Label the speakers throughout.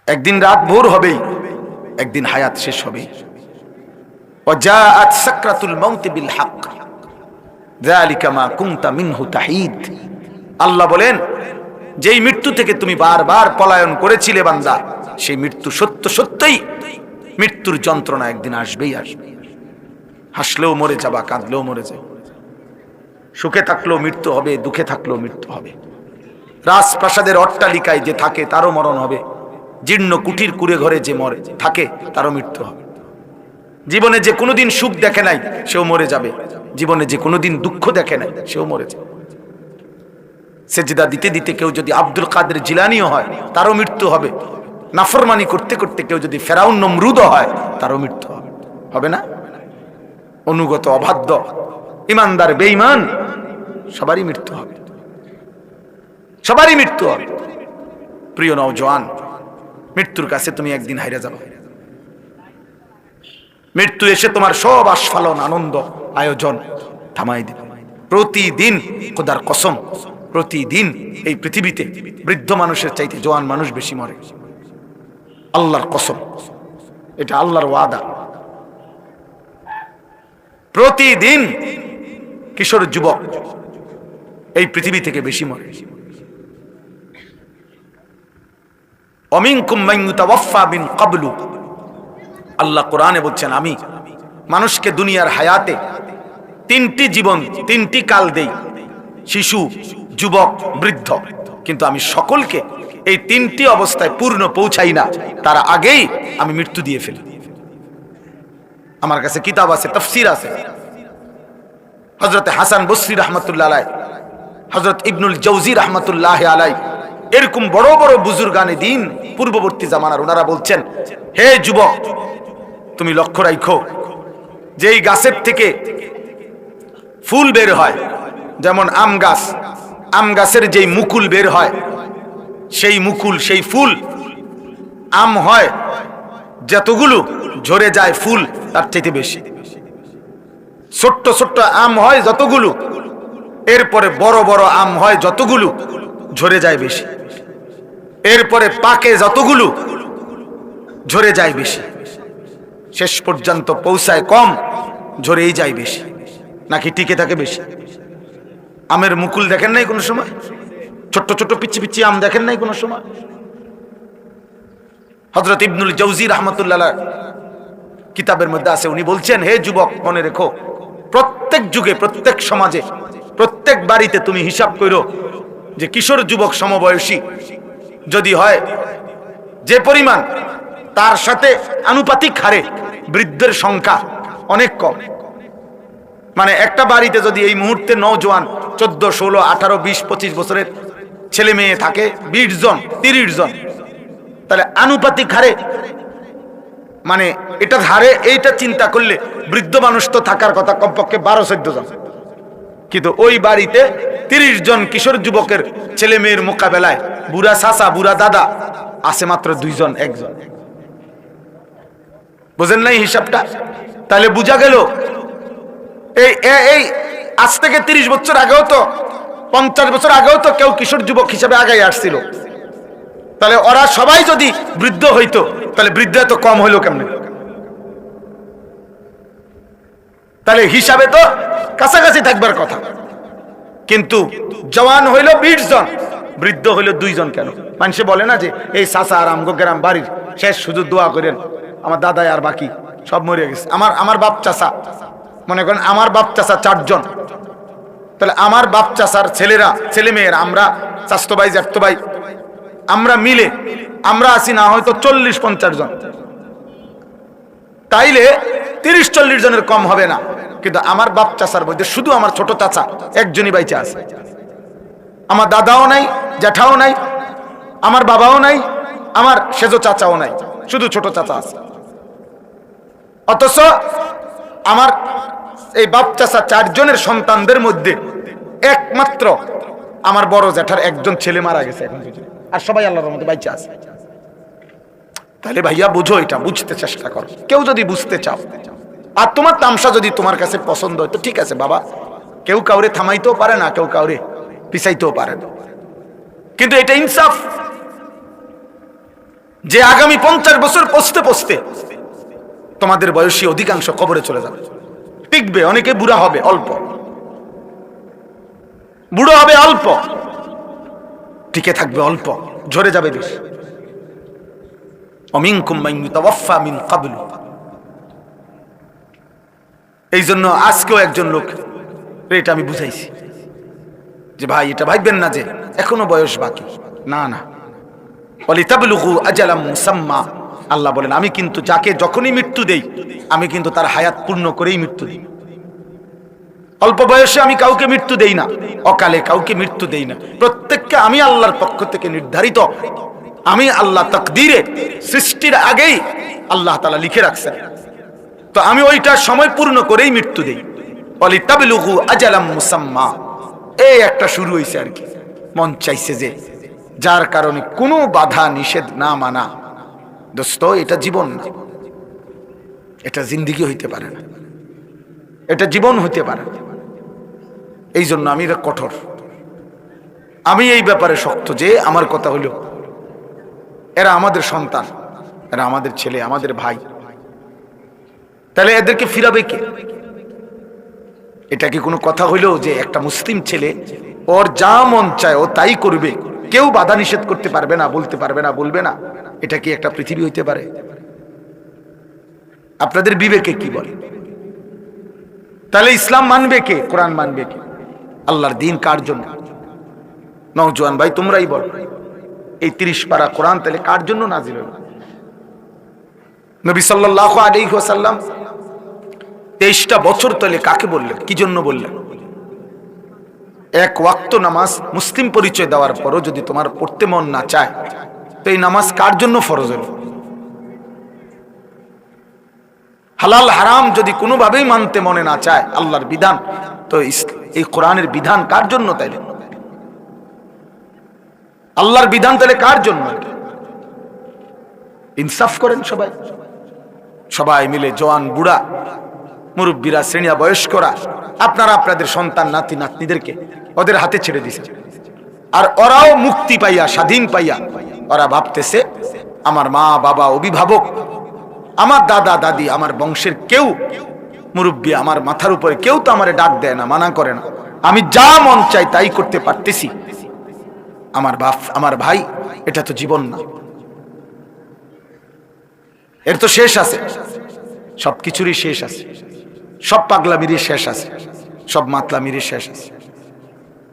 Speaker 1: একদিন রাত ভোর হবেই, একদিন হায়াত শেষ হবেই। ওয়াজাআত সাকরাতুল মাউত বিল হক যালিকা মা কুনতা মিনহু তাহিদ। আল্লাহ বলেন, যেই মৃত্যু থেকে তুমি বারবার পলায়ন করেছিলে বান্দা, সেই মৃত্যু সত্য সত্যই, মৃত্যুর যন্ত্রণা একদিন আসবেই আসবে। হাসলেও মরে যাবা, কাঁদলেও মরে যাবে, সুখে থাকলেও মৃত্যু হবে, দুঃখে থাকলেও মৃত্যু হবে। রাজপ্রাসাদের অট্টালিকায় যে থাকে তারও মরণ হবে, জীর্ণ কুঠির কুড়ে ঘরে যে মরে থাকে তারও মৃত্যু হবে। জীবনে যে কোনোদিন সুখ দেখে নাই সেও মরে যাবে, জীবনে যে কোনোদিন দুঃখ দেখে নাই সেও মরে যাবে। সেজদা দিতে দিতে কেউ যদি আব্দুল কাদের জিলানিও হয় তারও মৃত্যু হবে। নাফরমানি করতে করতে কেউ যদি ফেরাউন নমরুদও হয় তারও মৃত্যু হবে, হবে না? অনুগত অবাধ্য ইমানদার বেঈমান সবারই মৃত্যু হবে, সবারই মৃত্যু হবে। প্রিয় নওজোয়ান, মৃত্যুর কাছে তুমি একদিন হাইরা যাবে। মৃত্যু এসে তোমার সব আস্ফালন আনন্দ আয়োজন থামাই দিবে। প্রতিদিন, খোদার কসম, প্রতিদিন এই পৃথিবীতে বৃদ্ধ মানুষের চাইতে জওয়ান মানুষ বেশি মরে। আল্লাহর কসম, এটা আল্লাহর ওয়াদা। প্রতিদিন কিশোর যুবক এই পৃথিবী থেকে বেশি মরে। অমিনকুম মান ইউতাওয়াফা মিন ক্বাবলু, আল্লাহ কোরআনে বলছেন, আমি মানুষকে দুনিয়ার হায়াতে তিনটি জীবন, তিনটি কাল দেই, শিশু, যুবক, বৃদ্ধ, কিন্তু আমি সকলকে এই তিনটি অবস্থায় পূর্ণ পৌঁছাই না, তার আগেই আমি মৃত্যু দিয়ে ফেলি। আমার কাছে কিতাব আছে, তাফসীর আছে। হযরত হাসান বসরি রাহমাতুল্লাহ আলাইহি, হযরত ইবনুল জাওজি রাহমাতুল্লাহ আলাইহি, এরকম বড় বড় বুজুর্গানে দিন পূর্ববর্তী জামানার, ওনারা বলছেন, হে যুবক, তুমি লক্ষ্য রাখো, যেই গাছের থেকে ফুল বের হয়, যেমন আম গাছ, আম গাছের যেই মুকুল বের হয়, সেই মুকুল, সেই ফুল, আম হয় যতগুলো, ঝরে যায় ফুল তার চাইতে বেশি। ছোট্ট ছোট্ট আম হয় যতগুলো, এরপরে বড় বড় আম হয় যতগুলো, ঝরে যায় বেশি। এরপরে পাকে যতগুলো, ঝরে যায় বেশি। শেষ পর্যন্ত পৌঁছায় কম, ঝরেই যায় বেশি, নাকি টিকে থাকে বেশি? আমের মুকুল দেখেন নাই কোনো সময়? ছোট্ট ছোট্ট পিচ্ছি পিচ্ছি আম দেখেন নাই কোনো সময়? হযরত ইবনুল জাওজি রাহমাতুল্লাহ কিতাবের মধ্যে আছে, উনি বলছেন, হে যুবক, মনে রেখো, প্রত্যেক যুগে, প্রত্যেক সমাজে, প্রত্যেক বাড়িতে তুমি হিসাব করো যে কিশোর যুবক সমবয়সী যদি হয়, যে পরিমাণ, তার সাথে আনুপাতিক হারে বৃদ্ধের সংখ্যা অনেক কম। মানে একটা বাড়িতে যদি এই মুহূর্তে নওজোয়ান 14, 16, 18, 20, 25 বছরের ছেলে মেয়ে থাকে 20 জন, 30 জন, তাহলে আনুপাতিক হারে, মানে এটা হারে, এইটা চিন্তা করলে বৃদ্ধ মানুষ তো থাকার কথা কমপক্ষে 12-14 জন, কিন্তু ওই বাড়িতে 30 জন কিশোর যুবকের ছেলে মেয়ের মোকাবেলায় বুড়া চাচা, বুড়া দাদা আছে মাত্র 2 জন, 1 জন। বুঝেন নাই হিসাবটা? তাহলে বুঝা গেল এই আজ থেকে 30 বছর আগেও তো, 50 বছর আগেও তো কেউ কিশোর যুবক হিসাবে আগে আসছিল। তাহলে ওরা সবাই যদি বৃদ্ধ হইতো, তাহলে বৃদ্ধ এত কম হইলো কেমনে? তাহলে হিসাবে তো কাছাকাছি থাকবার কথা, কিন্তু জওয়ান হইল 20 জন, বৃদ্ধ হইল 2 জন। কেন? মানুষে বলে না যে এই চাচা আর আমগো গ্রাম বাড়ির শেষ শুধু দোয়া করেন, আমার দাদাই আর বাকি সব মরে গেছে। আমার বাপ চাচা, মনে করেন আমার বাপ চাচা 4 জন, তাহলে আমার বাপ চাচার ছেলেরা, ছেলে মেয়েরা, আমরা চাচতো ভাই, জ্যাঠতো ভাই, আমরা মিলে আমরা আছি না হয়তো 40-50 জন। তাইলে 30-40 জনের কম হবে না, কিন্তু আমার বাপ চাচার মধ্যে শুধু আমার ছোট চাচা একজনই বাইচা আছে। আমার দাদাও নাই, জ্যাঠাও নাই, আমার বাবাও নাই, আমার সেজো চাচাও নাই, শুধু ছোট চাচা আছে। অথচ আমার এই বাপ চাচা 4 জনের সন্তানদের মধ্যে একমাত্র আমার বড় জ্যাঠার 1 জন ছেলে মারা গেছে এখন, আর সবাই আল্লাহর রহমতে বাইচা আছে। তাহলে ভাইয়া বুঝো, এটা বুঝতে চেষ্টা করো। কেউ যদি বুঝতে চাও, আর তোমার তামসা যদি তোমার কাছে পছন্দ হয় তো ঠিক আছে বাবা, কেউ কাউরে থামাইতেও পারে না, কেউ কাউরে পিছাইতেও পারে না, কিন্তু এটা ইনসাফ। যে আগামী 50 বছর পৌঁছতে পৌঁছতে তোমাদের বয়সী অধিকাংশ কবরে চলে যাবে। টিকবে, অনেকে বুড়া হবে অল্প, বুড়ো হবে অল্প, টিকে থাকবে অল্প, ঝরে যাবে বেশি। অমিনকুম মান ইউতাওয়াফা মিন ক্বাবলু। এই জন্য আজকেও একজন লোক, এটা আমি বুঝাইছি যে ভাই এটা ভাববেন না যে এখনো বয়স বাকি, না না। ওয়ালিতাবলুগু আজালাম মুসাম্মা, আল্লাহ বলেন আমি কিন্তু যাকে যখনই মৃত্যু দেই আমি কিন্তু তার হায়াত পূর্ণ করেই মৃত্যু দিই। অল্প বয়সে আমি কাউকে মৃত্যু দেই না, অকালে কাউকে মৃত্যু দেই না। প্রত্যেককে আমি আল্লাহর পক্ষ থেকে নির্ধারিত, আমি আল্লাহ তাকদীরে সৃষ্টির আগেই আল্লাহ তাআলা লিখে রাখছেন, তো আমি ওইটা সময় পূর্ণ করেই মৃত্যু দেই। ওয়ালিতাবলুগু আজালাম মুসাম্মা, এই একটা শুরু হইছে আর কি। মন চাইছে যে যার কারণে কোনো বাধা নিষেধ না মানা, দোস্ত এটা জীবন না, এটা জিন্দেগি হইতে পারে না, এটা জীবন হইতে পারে না। এই জন্য আমি এটা কঠোর, আমি এই ব্যাপারে শক্ত যে আমার কথা হলো এরা আমাদের সন্তান, এরা আমাদের ছেলে, আমাদের ভাই, তাহলে এদেরকে ফিরাবে কে? এটা কি কোনো কথা হইলো যে একটা মুসলিম ছেলে ওর যা মন চায় ও তাই করবে, কেউ বাধা নিষেধ করতে পারবে না, বলতে পারবে না, বলবে না? এটা কি একটা পৃথিবী হইতে পারে? আপনাদের বিবেকে কি বলে? তাহলে ইসলাম মানবে কে, কোরআন মানবে কে, আল্লাহর দ্বীন কার জন্য? নওজোয়ান ভাই তোমরাই বল, এই 30 পারা কোরআন তাহলে কার জন্য নাজিল হলো? নবী সাল্লাল্লাহু আলাইহি ওয়াসাল্লাম 23টা বছর তাহলে কাকে বললেন, কি জন্য বললেন? এক ওয়াক্ত নামাজ মুসলিম পরিচয় দেওয়ার পরও যদি তোমার পড়তে মন না চায় তো এই নামাজ কার জন্য ফরজ হলো? হালাল হারাম যদি কোনোভাবেই মানতে মনে না চায় আল্লাহর বিধান, তো এই কোরআনের বিধান কার জন্য? তাইলে আল্লাহর বিধান তাহলে কার জন্য? ইনসাফ করেন সবাই, সবাই মিলে, জওয়ান বুড়া মুরব্বীরা শ্রেণীয়া বয়স্করা, আপনারা আপনাদের সন্তান নাতি নাতনিদেরকে ওদের হাতে ছেড়ে দিয়েছে, আর ওরাও মুক্তি পাইয়া, স্বাধীন পাইয়া ওরা ভাবতেছে আমার মা বাবা, অভিভাবক, আমার দাদা দাদি, আমার বংশের কেউ মুরব্বী আমার মাথার উপরে কেউ তো আমারে ডাক দেয় না, মানা করে না, আমি যা মন চাই তাই করতে পারতেছি। আমার বাপ, আমার ভাই, এটা তো জীবন না, এর তো শেষ আছে, সবকিছুরই শেষ আছে, সব পাগলামিরই শেষ আছে, সব মাতলামিরই শেষ আছে।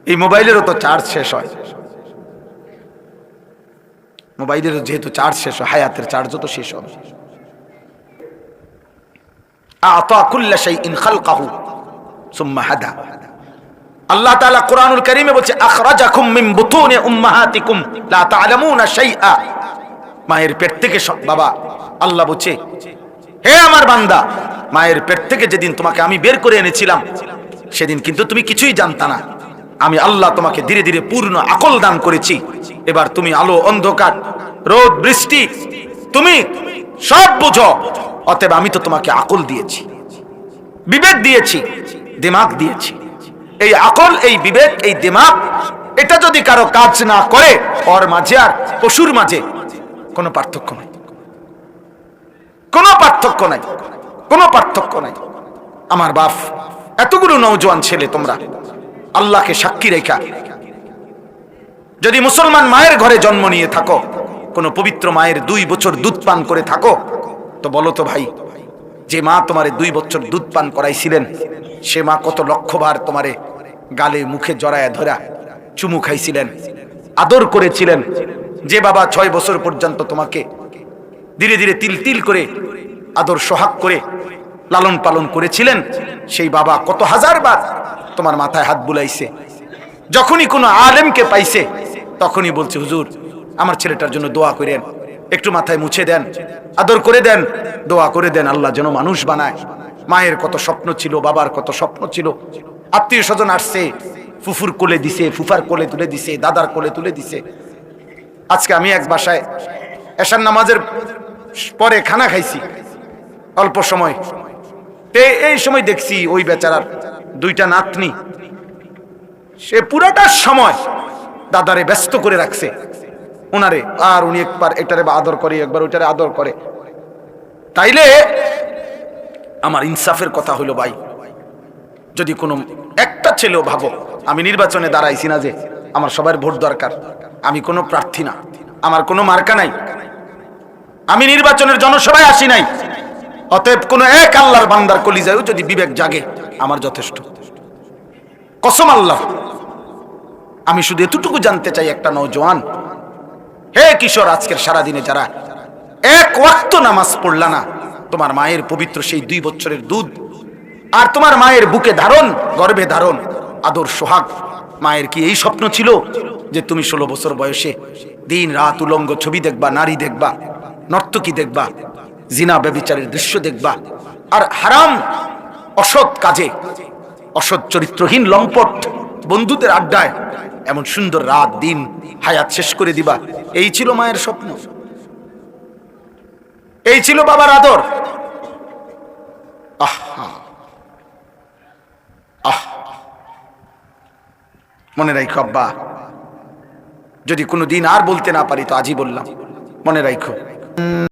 Speaker 1: এই মোবাইলেরও তো চার্জ শেষ হয়, মোবাইলেরও যেহেতু চার্জ শেষ হয়, হায়াতের চার্জও তো শেষ হবে। আ'তা কুল্লা শাইইন খালকাহু সুম্মা হাদা। আল্লাহ তাআলা কোরআনুল কারীমে বলছে আখরাজাকুম মিন বুতুনি উম্মাহাতিকুম লা তা'লামুনা শাইআ। মায়ের পেট থেকে, বাবা আল্লাহ বলছে হে আমার বান্দা, মায়ের পেট থেকে যেদিন তোমাকে আমি বের করে এনেছিলাম সেদিন কিন্তু তুমি কিছুই জানতা না, আমি আল্লাহ তোমাকে ধীরে ধীরে পূর্ণ আকল দান করেছি। এবার তুমি আলো অন্ধকার রোদ বৃষ্টি তুমি সব বুঝো, অতএব আমি তো তোমাকে আকল দিয়েছি, বিবেক দিয়েছি, দিমাগ দিয়েছি। এই আকল, এই বিবেক, এই দিমাগ, এটা যদি কারো কাজ না করে, ওর মাঝে আর পশুর মাঝে কোনো পার্থক্য নাই, কোনো পার্থক্য নাই, কোনো পার্থক্য নাই। আমার বাপ, এতগুলো নওজোয়ান ছেলে তোমরা আল্লাহকে সাক্ষী রেখা যদি মুসলমান মায়ের ঘরে জন্ম নিয়ে থাকো, কোন পবিত্র মায়ের 2 বছর দুধ পান করে থাকো, তো বলো তো ভাই, যে মা তোমারে 2 বছর দুধ পান করাইছিলেন সে মা কত লক্ষবার তোমারে গালে মুখে জড়ায়া ধরা চুমু খাইছিলেন, আদর করেছিলেন। যে বাবা 6 বছর পর্যন্ত তোমাকে ধীরে ধীরে তিল তিল করে আদর সোহাগ করে লালন পালন করেছিলেন, সেই বাবা কত হাজারবার তোমার মাথায় হাত বুলাইছে। যখনই কোনো আলেমকে পাইছে তখনই বলছে হুজুর আমার ছেলেটার জন্য দোয়া করেন, একটু মাথায় মুছে দেন, আদর করে দেন, দোয়া করে দেন, আল্লাহ যেন মানুষ বানায়। মায়ের কত স্বপ্ন ছিল, বাবার কত স্বপ্ন ছিল, আত্মীয় স্বজন আসছে, ফুফুর কোলে দিছে, ফুফার কোলে তুলে দিছে, দাদার কোলে তুলে দিছে। আজকে আমি এক বাসায় এশার নামাজের পরে খানা খাইছি অল্প সময়, এই সময় দেখছি ওই বেচারার 2টা নাতনি, সে পুরাটা সময় দাদারে ব্যস্ত করে রাখছে, ওনারে, আর উনি একবার এটারে আদর করে, একবার ওইটারে আদর করে। তাইলে আমার ইনসাফের কথা হইল ভাই, যদি কোনো একটা ছেলেও ভাবো আমি নির্বাচনে দাঁড়াইছি না যে আমার সবার ভোট দরকার, আমি কোনো প্রার্থী না, আমার কোনো মার্কা নাই, আমি নির্বাচনের জনসভায় আসি নাই, অতএব কোন এক আল্লাহর বান্দার কলিজায়ও যদি বিবেক জাগে আমার যথেষ্ট। কসম আল্লাহ, আমি শুধু এতটুকু জানতে চাই, একটা নওজোয়ান, হে কিশোর, আজকের সারাদিনে যারা এক ওয়াক্ত নামাজ পড়লা না, তোমার মায়ের পবিত্র সেই 2 বছরের দুধ আর তোমার মায়ের বুকে ধারণ, গর্ভে ধারণ আদর সোহাগ, মায়ের কি এই স্বপ্ন ছিল যে তুমি 16 বছর বয়সে দিন রাত উলঙ্গ ছবি দেখবা, নারী দেখবা, নর্তকী দেখবা, জিনা ব্যভিচারের দৃশ্য দেখবা, আর হারাম অসৎ কাজে, অসৎ চরিত্রহীন লম্পট বন্ধুদের আড্ডায় এমন সুন্দর রাত দিন হায়াত শেষ করে দিবা? এই ছিল মায়ের স্বপ্ন, এই ছিল বাবার আদর। মনে রাখো আব্বা, যদি কোনোদিন আর বলতে না পারি তো আজই বললাম, মনে রাখো।